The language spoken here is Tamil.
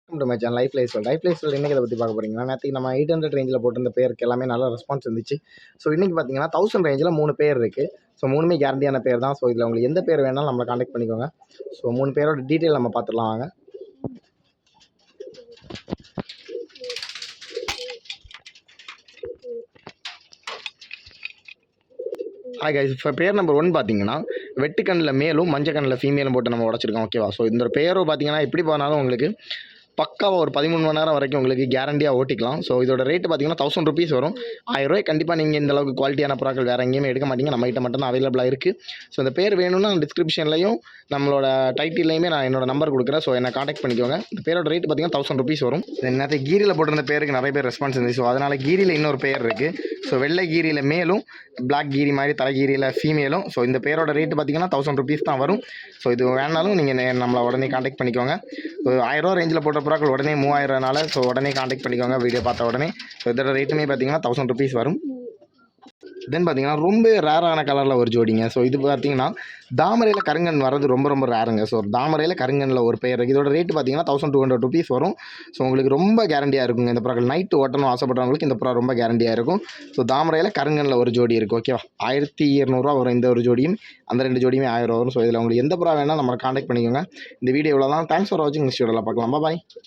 Welcome to my channel life life இன்றைக்கி இதை பற்றி பார்க்க போகிறீங்கன்னா நேற்று நம்ம 800 ரேஞ்சில் போட்டிருந்த பேருக்கு எல்லாமே நல்ல ரெஸ்பான்ஸ் இருந்துச்சு. ஸோ இன்றைக்கி பார்த்தீங்கன்னா 1000 ரேஞ்சில் 3 பேர் இருக்குது. ஸோ 3மே கேரண்டியான பேர் தான். ஸோ இதில் உங்களுக்கு எந்த பேர் வேணாலும் நம்மளை காண்டாக்ட் பண்ணிக்கோங்க. ஸோ 3 பேரோட டீட்டெயில் நம்ம பார்த்துடலாம் வாங்க. ஹாய் கைஸ், இப்போ பேர் நம்பர் 1 பார்த்தீங்கன்னா வெட்டுக்கண்ணில் மேலும் மஞ்சக்கண்ணில் ஃபீமேலும் போட்டு நம்ம உடச்சிருக்கோம். ஓகேவா? ஸோ இந்த பேரோ பார்த்தீங்கன்னா எப்படி போனாலும் உங்களுக்கு பக்காவாக ஒரு 13 மணி நேரம் வரைக்கும் உங்களுக்கு கேரண்டியாக ஓட்டிக்கலாம். ஸோ இதோட ரேட்டு பார்த்தீங்கன்னா 1000 ருபீஸ் வரும். 1000 ரூபாய் கண்டிப்பாக நீங்கள் இந்த அளவுக்கு குவாலிட்டியான பொருட்கள் வேறு எங்கேயுமே எடுக்க மாட்டீங்க. நம்ம கிட்ட மட்டும் தான் அவைலபிளாக இருக்குது. ஸோ இந்த பேர் வேணும்னா டிஸ்கிரிப்ஷன்லையும் நம்மளோட டைட்டிலையுமே நான் என்னோட நம்பர் கொடுக்குறேன். ஸோ என்னை காண்டாக்ட் பண்ணிக்கோங்க. இந்த பேரோட ரேட்டு பார்த்தீங்கன்னா 1000 ருபீஸ் வரும். நேற்று கீரியில் போட்டிருந்த பேருக்கு நிறைய பேர் ரெஸ்பான்ஸ் இருந்துச்சு. ஸோ அதனால் கீரியில் இன்னொரு பேர் இருக்குது. ஸோ வெள்ளை கீரியில் மேலும் பிளாக் கீரி மாதிரி தலைகீரியில் ஃபீமேலும். ஸோ இந்த பேரோட ரேட்டு பார்த்தீங்கன்னா 1000 ருபீஸ் தான் வரும். ஸோ இது வேணாலும் நீங்கள் நம்மளை உடனே காண்டாக்ட் பண்ணிக்கோங்க. 1000 ரூபா ரேஞ்சில் போட்ட புறாக்கள் உடனே 3000னால ஸோ உடனே காண்டாக்ட் பண்ணிக்கோங்க வீடியோ பார்த்த உடனே. ஸோ இதோட ரேட்டுமே பார்த்தீங்கன்னா 1000 ருபீஸ் வரும். தென் பார்த்தீங்கன்னா ரொம்ப ரேரான கலரில் ஒரு ஜோடிங்க. ஸோ இது பார்த்தீங்கன்னா தாமரையில் கருங்கன் வர்றது ரொம்ப ரொம்ப ரேருங்க. ஸோ தாமரையில் கருங்கனில் ஒரு பேர் இருக்குது. இதோட ரேட்டு பார்த்தீங்கன்னா 1200 ருபீஸ் வரும். ஸோ உங்களுக்கு ரொம்ப கேரண்டியாக இருக்குங்க. இந்த புறாக்கள் நைட்டு ஓட்டணும் ஆசைப்படுறவங்களுக்கு இந்த புறா ரொம்ப கேரண்டியாக இருக்கும். ஸோ தாமரையில் கருங்கனில் ஒரு ஜோடி இருக்குது. ஓகேவா? 1200 வரும் இந்த ஒரு ஜோடியும். அந்த 2 ஜோடியுமே 1000 வரும். ஸோ இதில் உங்களுக்கு எந்த புறா வேணால் நம்மளை காண்டாக்ட் பண்ணிக்கோங்க. இந்த வீடியோ இவ்வளோ தான். தேங்க்ஸ் ஃபார் வாட்சிங். நெக்ஸ்ட் வீடியோவில் பார்க்கலாம். பாய்.